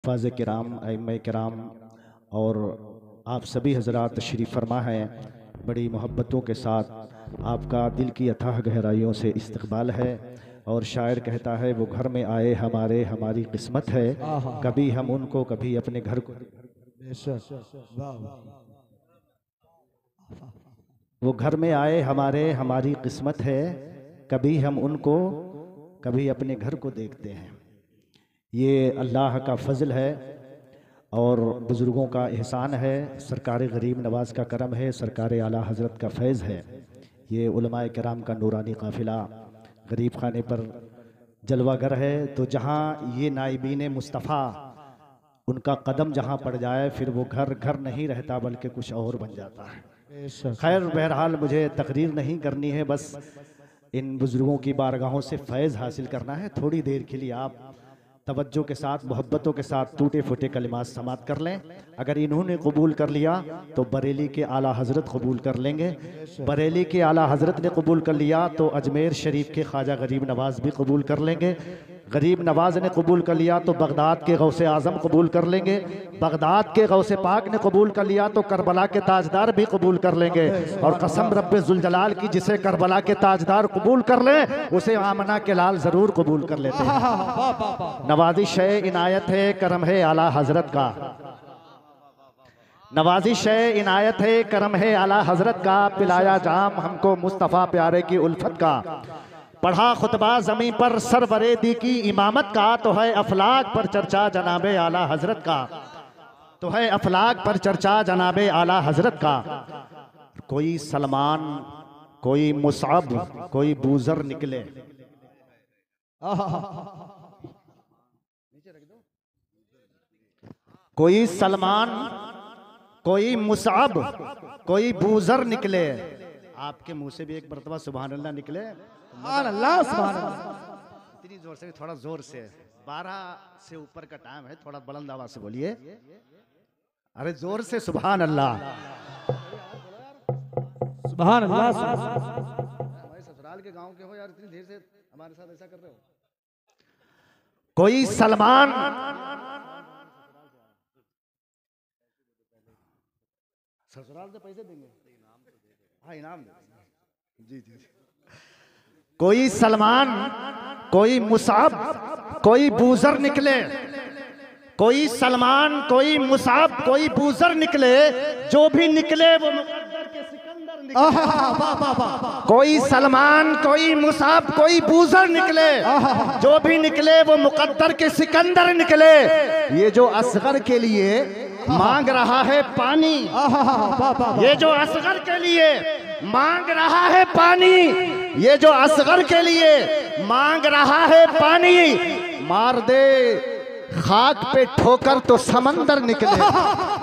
फाज़ किराम, अइम्मा किराम और आप सभी हज़रात तशरीफ़ फरमा हैं। बड़ी मोहब्बतों के साथ आपका दिल की अथाह गहराइयों से इस्तकबाल है। और शायर कहता है, वो घर में आए हमारे हमारी किस्मत है, कभी हम उनको कभी अपने घर को। वो घर में आए हमारे हमारी किस्मत है, कभी हम उनको कभी अपने घर को देखते हैं। ये अल्लाह का फ़ज़ल है और बुज़ुर्गों का एहसान है, सरकार गरीब नवाज़ का करम है, सरकार आला हज़रत का फैज़ है। ये उलमाए किराम का नूरानी काफ़िला गरीब खाने पर जलवागर है। तो जहाँ ये नाइबीन मुस्तफ़ा उनका कदम जहाँ पड़ जाए, फिर वो घर घर नहीं रहता बल्कि कुछ और बन जाता है। खैर, बहरहाल मुझे तकरीर नहीं करनी है, बस इन बुज़ुर्गों की बारगाहों से फैज़ हासिल करना है। थोड़ी देर के लिए आप तवज्जो के साथ, मोहब्बतों के साथ टूटे फूटे कलिमात समात कर लें। अगर इन्होंने कबूल कर लिया तो बरेली के आला हज़रत कबूल कर लेंगे, बरेली के आला हज़रत ने कबूल कर लिया तो अजमेर शरीफ के ख्वाजा गरीब नवाज़ भी कबूल कर लेंगे, गरीब नवाज़ ने कबूल कर लिया तो बगदाद के गौसे आज़म कबूल कर लेंगे, बगदाद के गौसे पाक ने कबूल कर लिया तो करबला के ताजदार भी कबूल कर लेंगे। और कसम रब्बे ज़ुल जलाल की, जिसे करबला के ताजदार कबूल कर लें उसे आमना के लाल ज़रूर कबूल कर लेते हैं। नवाजिश है, इनायत है, करम है आला हज़रत का। नवाजिश है, इनायत है, करम है आला हज़रत का। पिलाया जाम हमको मुस्तफ़ा प्यारे की उल्फत का। पढ़ा खुतबा ज़मीं पर सरवरे दी की इमामत का। तो है अफलाक पर चर्चा जनाबे आला हज़रत का, तो है अफलाक पर चर्चा जनाबे आला हज़रत का। कोई सलमान, कोई मुसअब, कोई बूज़र निकले। कोई सलमान, कोई मुसअब, कोई बूज़र निकले। आपके मुंह से भी एक मरतबा सुभान अल्लाह निकले। सुभान अल्लाह, सुभान अल्लाह। इतनी जोर से, थोड़ा जोर से, 12 से ऊपर का टाइम है, थोड़ा बुलंद आवाज से बोलिए। अरे जोर से सुभान अल्लाह, सुभान अल्लाह। हमारे ससुराल के गांव के हो यार, इतनी देर से हमारे साथ ऐसा कर रहे हो। कोई सलमान, ससुराल से पैसे देंगे, हाँ इनाम जी जी। कोई सलमान, कोई मुसअब, कोई बूज़र निकले। कोई सलमान, कोई मुसअब, कोई बूज़र निकले। जो भी निकले वो मुकद्दर के सिकंदर निकले। कोई सलमान, कोई मुसअब, कोई बूज़र निकले। जो भी निकले वो मुकद्दर के सिकंदर निकले। ये जो असगर के लिए मांग रहा है पानी, ये जो असगर के लिए मांग रहा है पानी, ये जो असगर के लिए मांग रहा है पानी, मार दे खाक पे ठोकर तो समंदर निकले।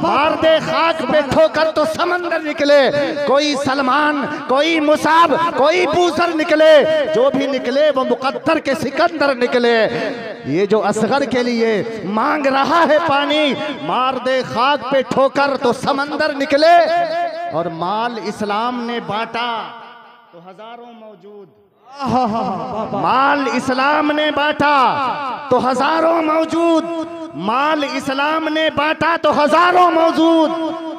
मार दे खाक पे ठोकर तो समंदर निकले। कोई सलमान, कोई मुसअब, कोई बूज़र निकले। जो भी निकले वो मुकद्दर के सिकंदर निकले। ये जो असगर के लिए मांग रहा है पानी, मार दे खाक पे ठोकर तो समंदर निकले। और माल इस्लाम ने बांटा तो हजारों मौजूद, माल इस्लाम ने बांटा तो हजारों मौजूद, माल इस्लाम ने बांटा तो हजारों मौजूद।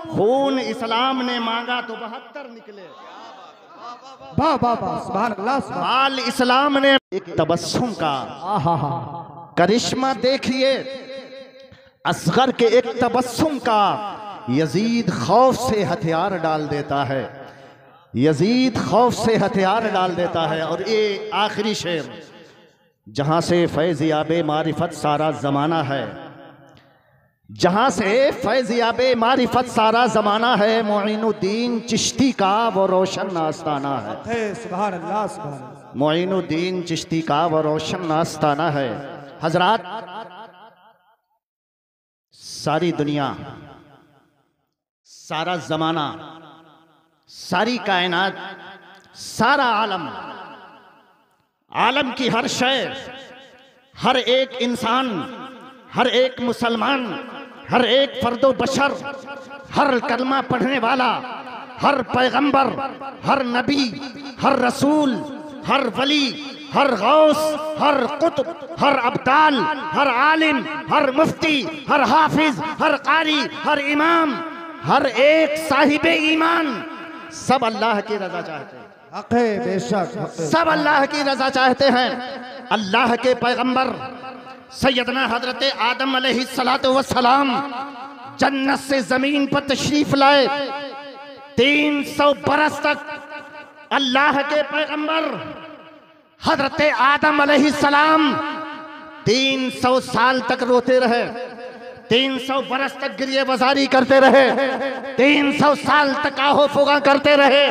खून इस्लाम ने मांगा तो 72 निकले। सुभान अल्लाह। माल इस्लाम ने, एक तबस्सुम का करिश्मा देखिए, असगर के एक तबस्सुम का यजीद खौफ से हथियार डाल देता है, यजीद खौफ से हथियार डाल देता है। और ये आखिरी शेर, जहां से फैज़-ए-याब मारिफत सारा जमाना है, जहां से फैज़-ए-याब मारिफत सारा जमाना है, मोइनुद्दीन चिश्ती का वो रोशन आस्ताना है। सुभान अल्लाह, सुभान अल्लाह। मोइनुद्दीन चिश्ती का वो रोशन आस्ताना है। हजरात, सारी दुनिया, सारा जमाना, सारी कायनात, सारा आलम, आलम की हर शय, हर एक इंसान, हर एक मुसलमान, हर एक फर्दो बशर, हर कलमा पढ़ने वाला, हर पैगंबर, हर नबी, हर रसूल, हर वली, हर गौस, हर कुतुब, हर अब्दाल, हर आलिम, हर मुफ्ती, हर हाफिज, हर कारी, हर इमाम, हर एक साहिब ईमान, सब अल्लाह की रजा चाहते हैं। हक है, बेशक हक है। सब अल्लाह की रजा चाहते हैं। अल्लाह के पैगंबर सैयदना हजरत आदम अलैहिस्सलातु वस्सलाम जन्नत से जमीन पर तशरीफ लाए। 300 बरस तक अल्लाह के पैगंबर हजरत आदम अलैहिस्सलाम 300 साल तक रोते रहे, 300 बरस तक गिरिए वजारी करते रहे, 300 साल तक आहो फुगा करते रहे।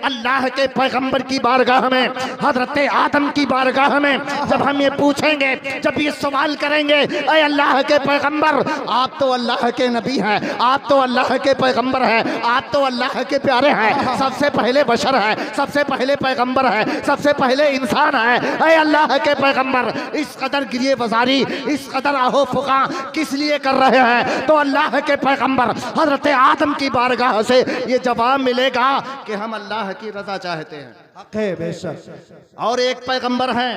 अल्लाह के पैगंबर की बारगाह में, हजरत आदम की बारगाह में जब हम ये पूछेंगे, जब ये सवाल करेंगे, ऐ अल्लाह के पैगंबर, आप तो अल्लाह के नबी हैं, आप तो अल्लाह के पैगंबर हैं, आप तो अल्लाह के प्यारे हैं, सबसे पहले बशर है, सबसे पहले पैगंबर है, सबसे पहले इंसान है। ऐ अल्लाह के पैगंबर, इस कदर गिरिए वजारी, इस कदर आहो फुगा किस लिए कर रहे हैं? तो अल्लाह के पैगंबर हजरत आदम की बारगाह से ये जवाब मिलेगा कि हम अल्लाह की रजा चाहते हैं। हक है, बेशक। और एक पैगंबर हैं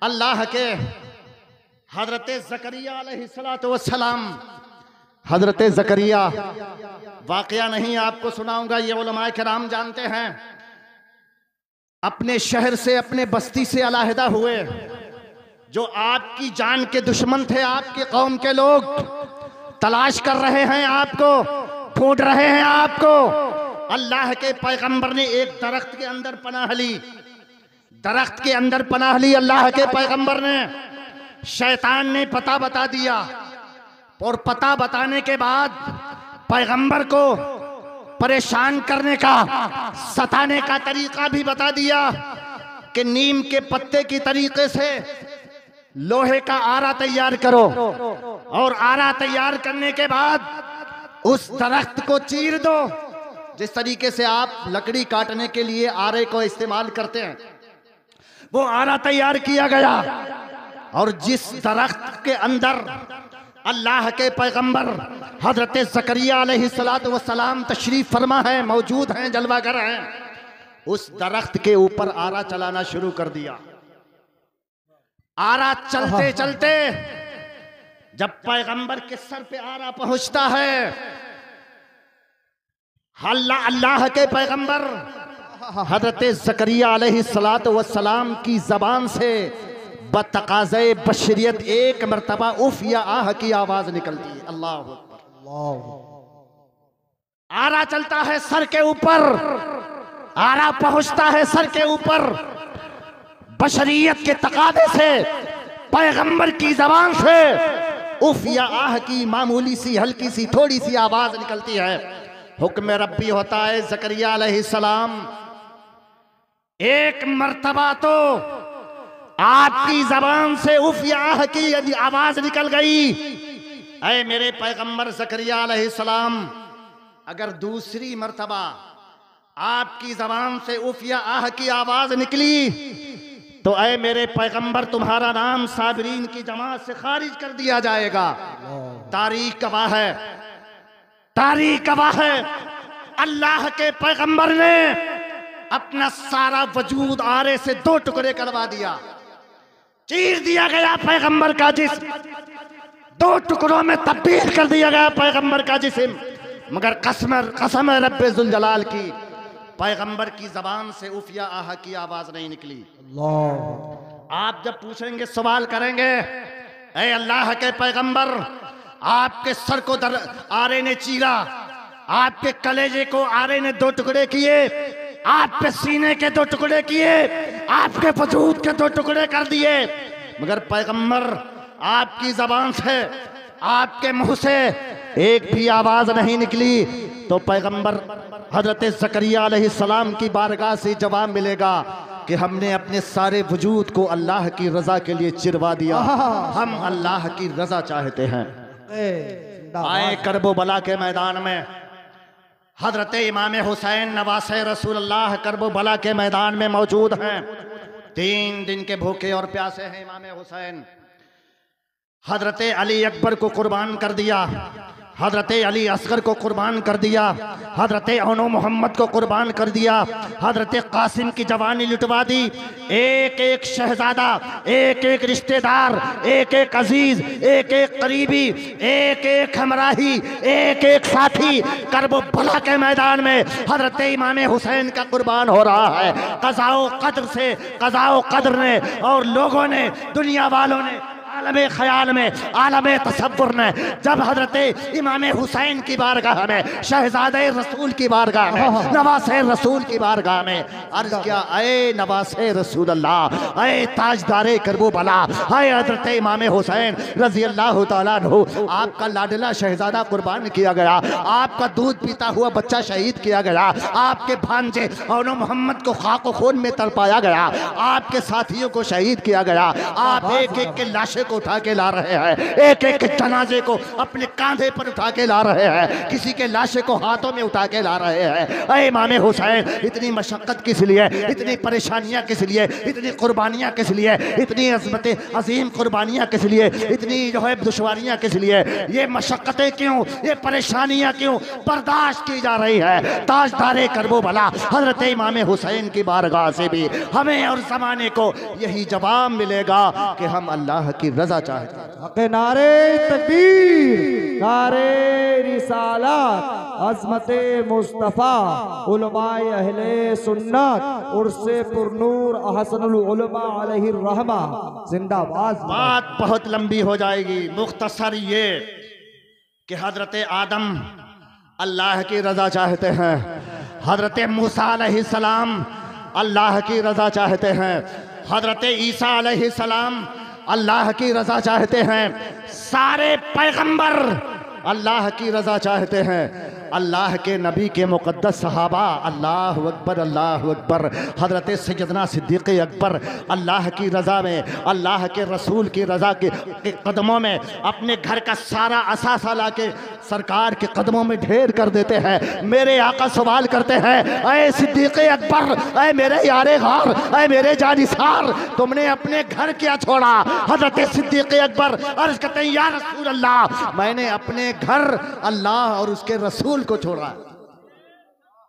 अल्लाह के, हजरत ज़करिया अलैहिस्सलातु वस्सलाम। हजरत ज़करिया वाकया नहीं आपको सुनाऊंगा, ये उलमाए किराम जानते हैं। अपने शहर से, अपने बस्ती से अलहदा हुए, जो आपकी जान के दुश्मन थे, आपके कौम के लोग तलाश कर रहे हैं आपको, ढूंढ रहे हैं आपको। अल्लाह के पैगंबर ने एक दरख्त के अंदर पनाह ली, दरख्त के अंदर पनाह ली अल्लाह के पैगंबर ने। शैतान ने पता बता दिया, और पता बताने के बाद पैगंबर को परेशान करने का, सताने का तरीका भी बता दिया कि नीम के पत्ते की तरीके से लोहे का आरा तैयार करो, और आरा तैयार करने के बाद उस दरख्त को चीर दो, जिस तरीके से आप लकड़ी काटने के लिए आरे को इस्तेमाल करते हैं, वो आरा तैयार किया गया। और जिस दरख्त के अंदर अल्लाह के पैगंबर हजरत ज़करिया अलैहिस्सलातु वस्सलाम तशरीफ फरमा है, मौजूद हैं, जलवागर हैं, उस दरख्त के ऊपर आरा चलाना शुरू कर दिया। आरा चलते चलते जब पैगंबर के सर पे आरा पहुंचता है, अल्लाह के पैगंबर हजरत ज़करिया अलैहिस्सलातु वस्सलाम की जबान से बतकाज़े बशरियत एक मर्तबा उफ या आह की आवाज निकलती है। अल्लाह अकबर। आरा चलता है सर के ऊपर, आरा पहुंचता है सर के ऊपर, बशरियत के तकादे से, पैगंबर की जबान से उफ या आह की मामूली सी, हल्की सी, थोड़ी सी आवाज निकलती है। हुक्म रब्बी होता है। ज़करिया अलैहिस्सलाम एक मर्तबा तो आपकी जबान से उफ या आह की आवाज निकल गई। ऐ मेरे पैगंबर ज़करिया अलैहिस्सलाम, अगर दूसरी मर्तबा आपकी जबान से उफ या आह की आवाज निकली तो ऐ मेरे पैगंबर तुम्हारा नाम साबिरीन की जमात से खारिज कर दिया जाएगा। तारीख गवाह है, तारीख गवाह है। अल्लाह के पैगंबर ने अपना सारा वजूद आरे से दो टुकड़े करवा दिया, चीर दिया गया पैगंबर का जिस्म, दो टुकड़ों में तब्दील कर दिया गया पैगंबर का जिस्म। मगर कसम है रब्बे जुल जलाल की, पैगंबर की जबान से उफ या आह की आवाज नहीं निकली। आप जब पूछेंगे, सवाल करेंगे, ऐ अल्लाह के पैगंबर, आपके सर को आरे ने चीरा, आपके कलेजे को आरे ने दो टुकड़े किए, आपके सीने के दो टुकड़े किए, आपके वजूद के दो टुकड़े कर दिए, मगर पैगंबर आपकी जबान से, आपके मुंह से एक भी आवाज नहीं निकली। तो पैगंबर हजरत ज़करिया अलैहिस्सलाम की बारगाह से जवाब मिलेगा कि हमने अपने सारे वजूद को अल्लाह की रजा के लिए चिरवा दिया, हम अल्लाह की रजा चाहते हैं। आए करबो बला के मैदान में हजरत इमाम हुसैन नवासे रसूलुल्लाह करबो बला के मैदान में मौजूद हैं। 3 दिन के भूखे और प्यासे हैं इमाम हुसैन। हजरत अली अकबर को कुर्बान कर दिया, हजरत अली असगर को कुर्बान कर दिया, हजरत अनो मोहम्मद को कुर्बान कर दिया, हजरत कासिम की जवानी लुटवा दी। एक एक शहजादा, एक एक रिश्तेदार, एक एक अजीज, एक एक करीबी, एक एक हमराही, एक एक साथी करबला के मैदान में हजरत इमाम हुसैन का कुर्बान हो रहा है। कज़ाओ कद्र से, कज़ाओ कद्र ने और लोगों ने, दुनिया वालों ने, आलमे ख्याल में, आलमे तसव्वुर ने जब हजरत इमाम हुसैन की बारगाह में, शहजादे रसूल की बारगाह में, नवासे रसूल की बारगाह में अर्ज किया, अय नवासे रसूल अल्लाह, अय ताजदारे करबला, अय हजरत इमाम हुसैन रजी अल्लाह तआला अन्हु, आपका लाडला शहजादा कुर्बान किया गया, आपका दूध पीता हुआ बच्चा शहीद किया गया, आपके भांजे और मोहम्मद को खाको खून में तड़पाया गया, आपके साथियों को शहीद किया गया। आप एक एक के लाशें को उठा के ला रहे हैं, एक एक जनाजे को अपने कांधे पर उठा के ला रहे हैं, किसी के लाशे को हाथों में उठा के ला रहे हैं। अरे इमाम हुसैन, इतनी मशक्कत किस लिए, इतनी परेशानियां किस लिए, इतनी कुर्बानियां किस लिए, इतनी अज़मत अजीम कुर्बानियां किस लिए, इतनी जो है दुश्वारियां किस लिए, ये मशक्कतें क्यों, ये परेशानियां क्यों बर्दाश्त की जा रही है। ताजदारे करबला हजरत इमाम हुसैन की बारगाह से भी हमें और ज़माने को यही जवाब मिलेगा कि हम अल्लाह की रजा चाहते हैं। हक़ नारे तकबीर, नारे रिसालत, अज़मते मुस्तफ़ा, उलमाए अहले सुन्नत, उर्से पुरनूर अहसनुल उलमा अलैहि रहमा जिंदाबाद। बात बहुत लंबी हो जाएगी, मुख्तसर ये कि हजरत आदम अल्लाह की रजा चाहते हैं, हजरत मूसा अलैहिस्सलाम अल्लाह की रजा चाहते हैं, हजरत ईसा अलैहिस्सलाम अल्लाह की रजा चाहते हैं, सारे पैगंबर अल्लाह की रजा चाहते हैं, अल्लाह के नबी के मुक़द्दस सहाबा अल्लाह अकबर, अल्लाह अकबर, हज़रत सैयदना सिद्दीक़ अकबर अल्लाह की रज़ा में, अल्लाह के रसूल की रज़ा के कदमों में अपने घर का सारा असासा ला के सरकार के कदमों में ढेर कर देते हैं। मेरे आका सवाल करते हैं, अय सिद्दीक़ अकबर, अय मेरे यारे गार, अय मेरे जानिसार, तुमने अपने घर क्या छोड़ा? हज़रत सिद्दीक़ अकबर अर्ज़ करते हैं, या रसूल अल्लाह, मैंने अपने घर अल्लाह और उसके रसूल को छोड़ा।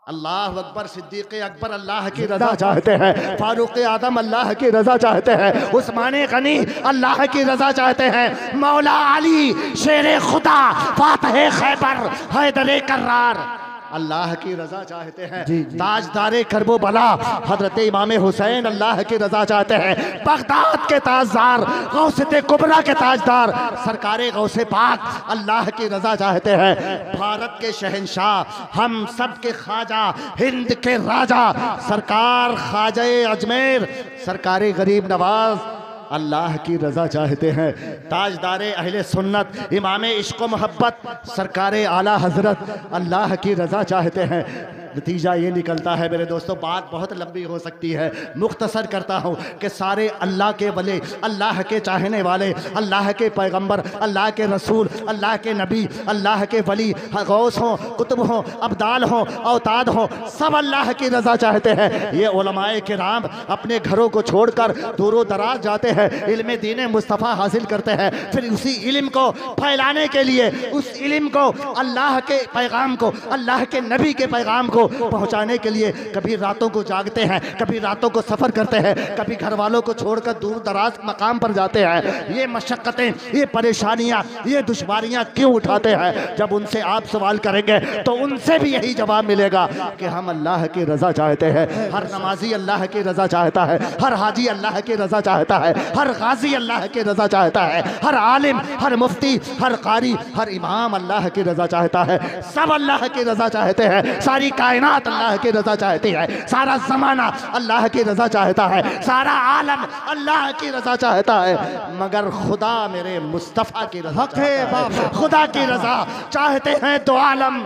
अल्लाह अकबर। सिद्दीक़ अकबर अल्लाह की रजा चाहते हैं, फारूक आदम अल्लाह की रजा चाहते हैं, उस्मान गनी अल्लाह की रजा चाहते हैं, मौला अली शेर खुदा फातह खैबर हैदर कर्रार अल्लाह की रजा चाहते हैं, ताजदारे करबला हजरत इमाम हुसैन अल्लाह की रजा चाहते हैं, बगदाद के ताजदार गौसे कुबरा के ताजदार सरकारे गौसे पाक अल्लाह की रजा चाहते हैं, भारत के शहंशाह हम सब के ख्वाजा हिंद के राजा सरकार ख्वाजा अजमेर सरकारे गरीब नवाज अल्लाह की रज़ा चाहते हैं, ताजदारे अहले सुन्नत इमाम इश्क़ मोहब्बत सरकारे आला हज़रत अल्लाह की रज़ा चाहते हैं। नतीजा ये निकलता है मेरे दोस्तों, बात बहुत लंबी हो सकती है, मुख्तसर करता हूँ कि सारे अल्लाह के वली, अल्लाह के चाहने वाले, अल्लाह के पैगंबर, अल्लाह के रसूल, अल्लाह के नबी, अल्लाह के वली, गौस हों, कुतुब हों, अब्दाल हों, औताद हों, सब अल्लाह की रज़ा चाहते हैं। ये उलमाए किराम अपने घरों को छोड़कर दूरों दराज जाते हैं, इल्म दीन मुस्तफ़ा हासिल करते हैं, फिर उसी इल्म को फैलाने के लिए, उस इल्म को, अल्लाह के पैगाम को, अल्लाह के नबी के पैगाम को पहुंचाने के लिए कभी रातों को जागते हैं, कभी रातों को सफर करते हैं, कभी घर वालों को छोड़कर दूर दराज मकाम पर जाते हैं। ये मशक्कतें, ये परेशानियां, ये दुश्वारियां क्यों उठाते हैं? जब उनसे आप सवाल करेंगे तो उनसे भी यही जवाब मिलेगा कि हम अल्लाह की रजा चाहते हैं। हर नमाजी अल्लाह की रजा चाहता है, हर हाजी अल्लाह की रजा चाहता है, हर गाजी अल्लाह की रजा चाहता है, हर आलिम, हर मुफ्ती, हर कारी, हर इमाम अल्लाह की रजा चाहता है। सब अल्लाह की रजा चाहते हैं, सारी कायनात अल्लाह की रजा चाहती है, सारा जमाना अल्लाह की रजा चाहता है, सारा आलम अल्लाह की रजा चाहता है, मगर खुदा मेरे मुस्तफ़ा की रजा चाहता है। खुदा की रजा चाहते हैं तो आलम,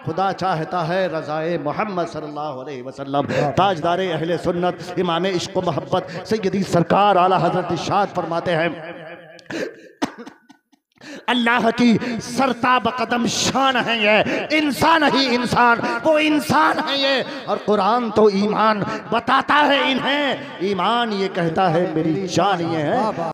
खुदा चाहता है रज़ाए मोहम्मद सल्लल्लाहु अलैहि वसल्लम। ताजदारे अहले सुन्नत इमाम इश्क़ मोहब्बत सैयदी सरकार आला हज़रत इरशाद फरमाते हैं, अल्लाह की सरताब कदम शान है ये, इंसान ही इंसान, वो इंसान है ये। और कुरान तो ईमान बताता है इन्हें, ईमान ये कहता है मेरी जान ये है।